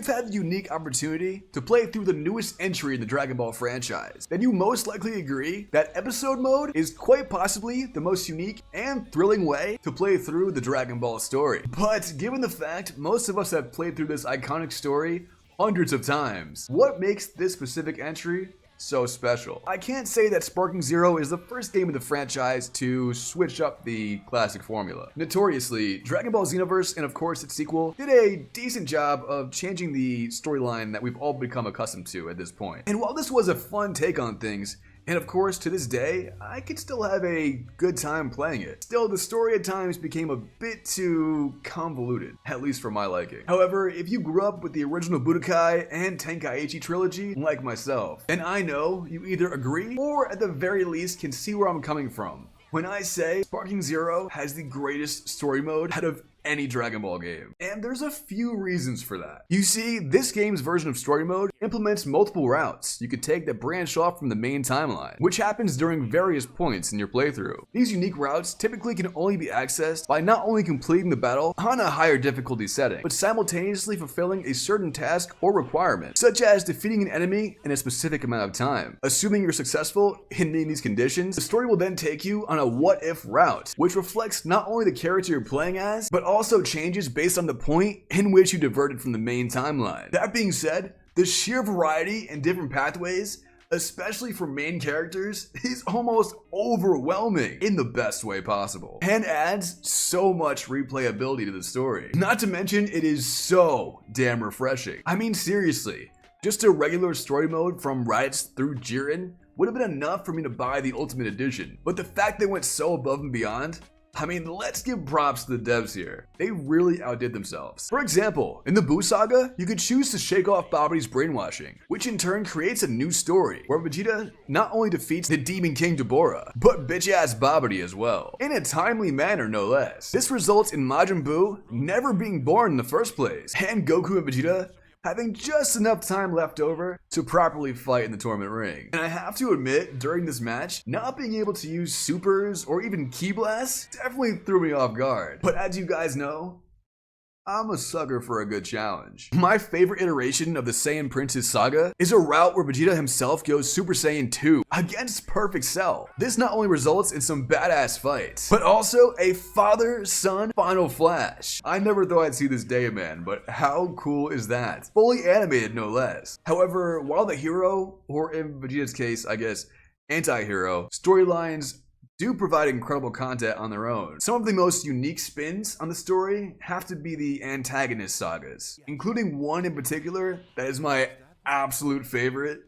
you've had the unique opportunity to play through the newest entry in the Dragon Ball franchise, then you most likely agree that episode mode is quite possibly the most unique and thrilling way to play through the Dragon Ball story. But given the fact most of us have played through this iconic story hundreds of times, what makes this specific entry so special? I can't say that Sparking Zero is the first game in the franchise to switch up the classic formula. Notoriously, Dragon Ball Xenoverse and of course its sequel did a decent job of changing the storyline that we've all become accustomed to at this point. And while this was a fun take on things, and of course, to this day, I can still have a good time playing it. Still, the story at times became a bit too convoluted, at least for my liking. However, if you grew up with the original Budokai and Tenkaichi trilogy, like myself, then I know you either agree or at the very least can see where I'm coming from when I say Sparking Zero has the greatest story mode out of any Dragon Ball game. And there's a few reasons for that. You see, this game's version of story mode implements multiple routes you could take that branch off from the main timeline, which happens during various points in your playthrough. These unique routes typically can only be accessed by not only completing the battle on a higher difficulty setting, but simultaneously fulfilling a certain task or requirement, such as defeating an enemy in a specific amount of time. Assuming you're successful in meeting these conditions, the story will then take you on a what-if route, which reflects not only the character you're playing as, but also changes based on the point in which you diverted from the main timeline. That being said, the sheer variety and different pathways, especially for main characters, is almost overwhelming in the best way possible, and adds so much replayability to the story. Not to mention, it is so damn refreshing. I mean, seriously, just a regular story mode from Raditz through Jiren would have been enough for me to buy the Ultimate Edition, but the fact they went so above and beyond, I mean, let's give props to the devs here. They really outdid themselves. For example, in the Buu Saga, you could choose to shake off Babdi's brainwashing, which in turn creates a new story, where Vegeta not only defeats the Demon King Dabura, but bitch-ass Babdi as well, in a timely manner no less. This results in Majin Buu never being born in the first place, and Goku and Vegeta having just enough time left over to properly fight in the tournament ring. And I have to admit, during this match, not being able to use supers or even ki blasts definitely threw me off guard. But as you guys know, I'm a sucker for a good challenge. My favorite iteration of the Saiyan Prince's saga is a route where Vegeta himself goes Super Saiyan 2 against Perfect Cell. This not only results in some badass fights, but also a father-son final flash. I never thought I'd see this day, man, but how cool is that? Fully animated, no less. However, while the hero, or in Vegeta's case, I guess, anti-hero, storylines do provide incredible content on their own, some of the most unique spins on the story have to be the antagonist sagas, including one in particular that is my absolute favorite,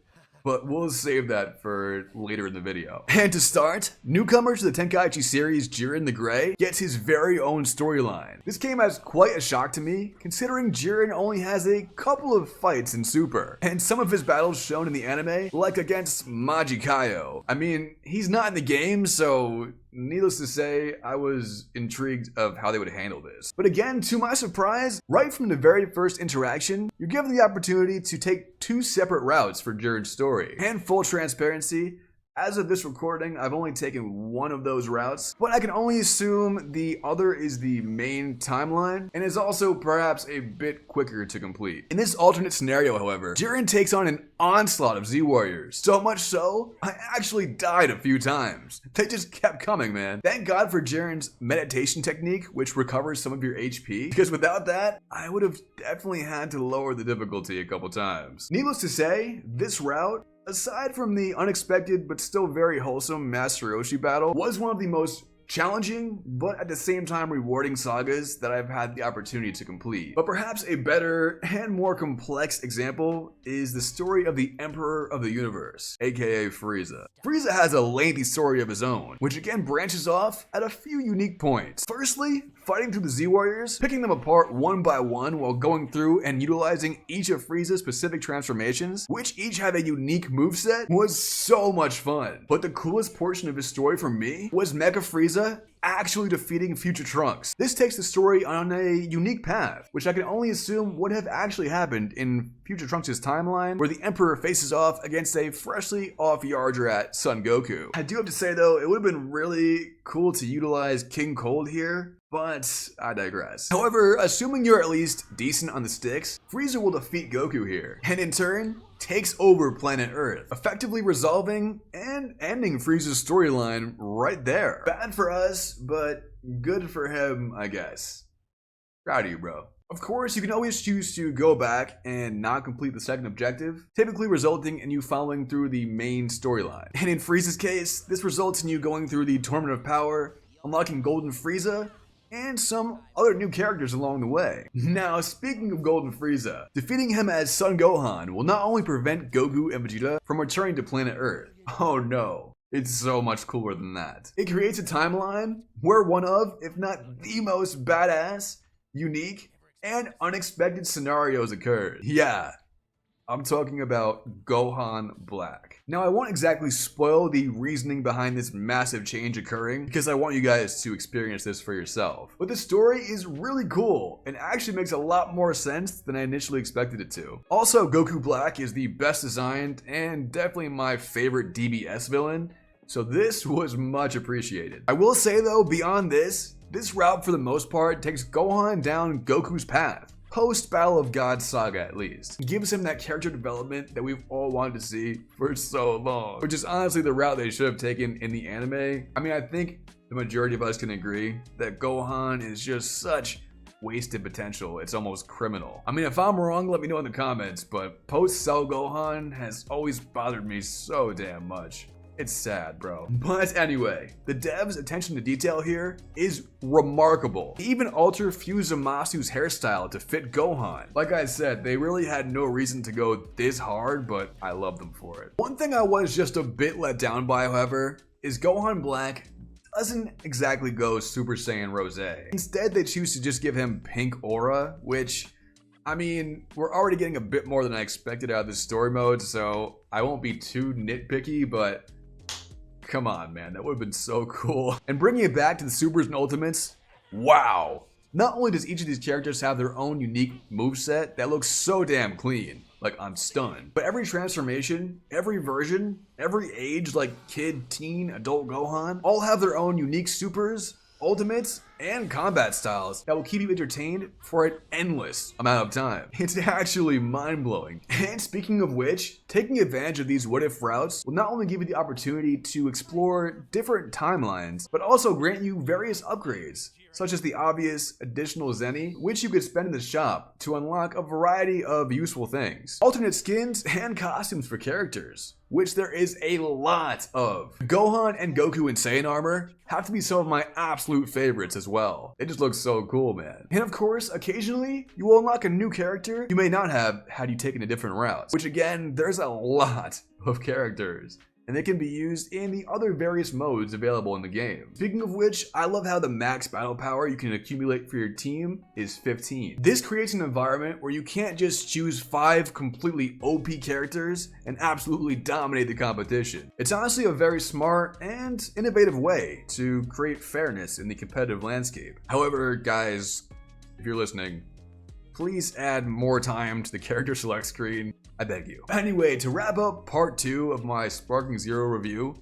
but we'll save that for later in the video. And to start, newcomer to the Tenkaichi series Jiren the Grey gets his very own storyline. This came as quite a shock to me, considering Jiren only has a couple of fights in Super, and some of his battles shown in the anime, like against Majikayo. I mean, he's not in the game, so needless to say, I was intrigued of how they would handle this. But again, to my surprise, right from the very first interaction, you're given the opportunity to take two separate routes for Jiren's story. And full transparency, as of this recording, I've only taken one of those routes, but I can only assume the other is the main timeline and is also perhaps a bit quicker to complete. In this alternate scenario, however, Jiren takes on an onslaught of Z-Warriors. So much so, I actually died a few times. They just kept coming, man. Thank God for Jiren's meditation technique, which recovers some of your HP, because without that, I would have definitely had to lower the difficulty a couple times. Needless to say, this route, aside from the unexpected but still very wholesome Master Roshi battle, was one of the most challenging, but at the same time rewarding sagas that I've had the opportunity to complete. But perhaps a better and more complex example is the story of the Emperor of the Universe, aka Frieza. Frieza has a lengthy story of his own, which again branches off at a few unique points. Firstly, fighting through the Z-Warriors, picking them apart one by one while going through and utilizing each of Frieza's specific transformations, which each have a unique moveset, was so much fun. But the coolest portion of his story for me was Mecha Frieza actually defeating Future Trunks. This takes the story on a unique path, which I can only assume would have actually happened in Future Trunks' timeline, where the Emperor faces off against a freshly off Yardrat Son Goku. I do have to say though, it would have been really cool to utilize King Cold here, but I digress. However, assuming you're at least decent on the sticks, Frieza will defeat Goku here, and in turn, takes over planet Earth, effectively resolving and ending Frieza's storyline right there. Bad for us, but good for him, I guess. Proud of you, bro. Of course, you can always choose to go back and not complete the second objective, typically resulting in you following through the main storyline. And in Frieza's case, this results in you going through the Tournament of Power, unlocking Golden Frieza, and some other new characters along the way. Now, speaking of Golden Frieza, defeating him as Son Gohan will not only prevent Goku and Vegeta from returning to planet Earth. Oh no. It's so much cooler than that. It creates a timeline where one of, if not the most badass, unique, and unexpected scenarios occurred. Yeah, I'm talking about Gohan Black. Now, I won't exactly spoil the reasoning behind this massive change occurring because I want you guys to experience this for yourself. But the story is really cool and actually makes a lot more sense than I initially expected it to. Also, Goku Black is the best designed and definitely my favorite DBS villain, so this was much appreciated. I will say though, beyond this route for the most part takes Gohan down Goku's path. Post Battle of Gods saga at least. It gives him that character development that we've all wanted to see for so long. Which is honestly the route they should have taken in the anime. I mean, I think the majority of us can agree that Gohan is just such wasted potential, it's almost criminal. I mean, if I'm wrong, let me know in the comments, but post Cell Gohan has always bothered me so damn much. It's sad, bro. But anyway, the devs' attention to detail here is remarkable. They even alter Fuzumasu's hairstyle to fit Gohan. Like I said, they really had no reason to go this hard, but I love them for it. One thing I was just a bit let down by, however, is Gohan Black doesn't exactly go Super Saiyan Rose. Instead, they choose to just give him pink aura, which, I mean, we're already getting a bit more than I expected out of this story mode, so I won't be too nitpicky, but come on, man, that would have been so cool. And bringing it back to the Supers and Ultimates, wow. Not only does each of these characters have their own unique moveset that looks so damn clean, like I'm stunned, but every transformation, every version, every age like kid, teen, adult Gohan, all have their own unique supers, ultimates, and combat styles that will keep you entertained for an endless amount of time. It's actually mind-blowing. And speaking of which, taking advantage of these what-if routes will not only give you the opportunity to explore different timelines, but also grant you various upgrades, such as the obvious additional Zenny, which you could spend in the shop to unlock a variety of useful things. Alternate skins and costumes for characters, which there is a lot of. Gohan and Goku in Saiyan armor have to be some of my absolute favorites as well. They just look so cool, man. And of course, occasionally, you will unlock a new character you may not have had you taken a different route, which again, there's a lot of characters, and they can be used in the other various modes available in the game. Speaking of which, I love how the max battle power you can accumulate for your team is 15. This creates an environment where you can't just choose 5 completely OP characters and absolutely dominate the competition. It's honestly a very smart and innovative way to create fairness in the competitive landscape. However, guys, if you're listening, please add more time to the character select screen, I beg you. Anyway, to wrap up part 2 of my Sparking Zero review,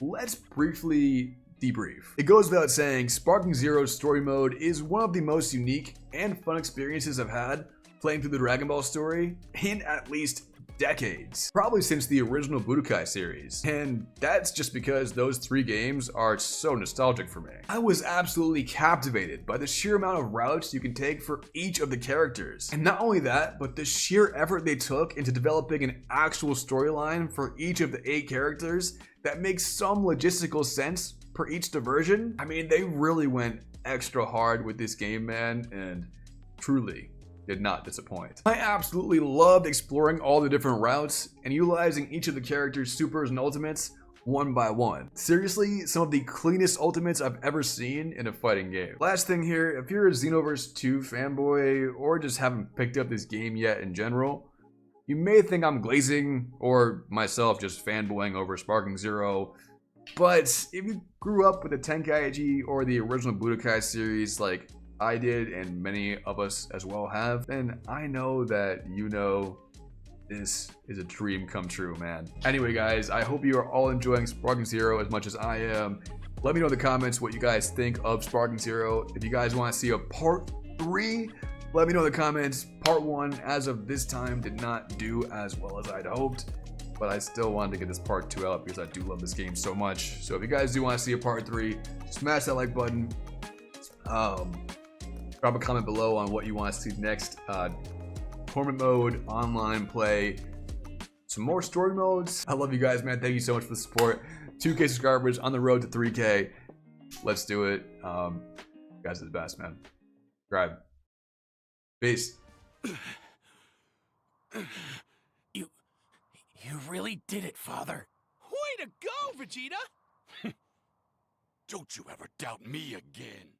let's briefly debrief. It goes without saying, Sparking Zero's story mode is one of the most unique and fun experiences I've had playing through the Dragon Ball story in at least decades. Probably since the original Budokai series. And that's just because those 3 games are so nostalgic for me. I was absolutely captivated by the sheer amount of routes you can take for each of the characters. And not only that, but the sheer effort they took into developing an actual storyline for each of the 8 characters that makes some logistical sense per each diversion. I mean, they really went extra hard with this game, man, and truly did not disappoint. I absolutely loved exploring all the different routes and utilizing each of the characters' supers and ultimates one by one. Seriously, some of the cleanest ultimates I've ever seen in a fighting game. Last thing here, if you're a Xenoverse 2 fanboy or just haven't picked up this game yet in general, you may think I'm glazing or myself just fanboying over Sparking Zero, but if you grew up with the Tenkaichi or the original Budokai series like I did and many of us as well have, then I know that you know this is a dream come true, man. Anyway guys, I hope you are all enjoying Sparking Zero as much as I am. Let me know in the comments what you guys think of Sparking Zero. If you guys want to see a part 3, let me know in the comments. Part 1, as of this time, did not do as well as I'd hoped, but I still wanted to get this part 2 out because I do love this game so much. So if you guys do want to see a part 3, smash that like button. Drop a comment below on what you want to see next. Tournament mode, online play, some more story modes. I love you guys, man. Thank you so much for the support. 2K subscribers on the road to 3K. Let's do it. You guys are the best, man. Subscribe. Peace. You really did it, Father. Way to go, Vegeta! Don't you ever doubt me again.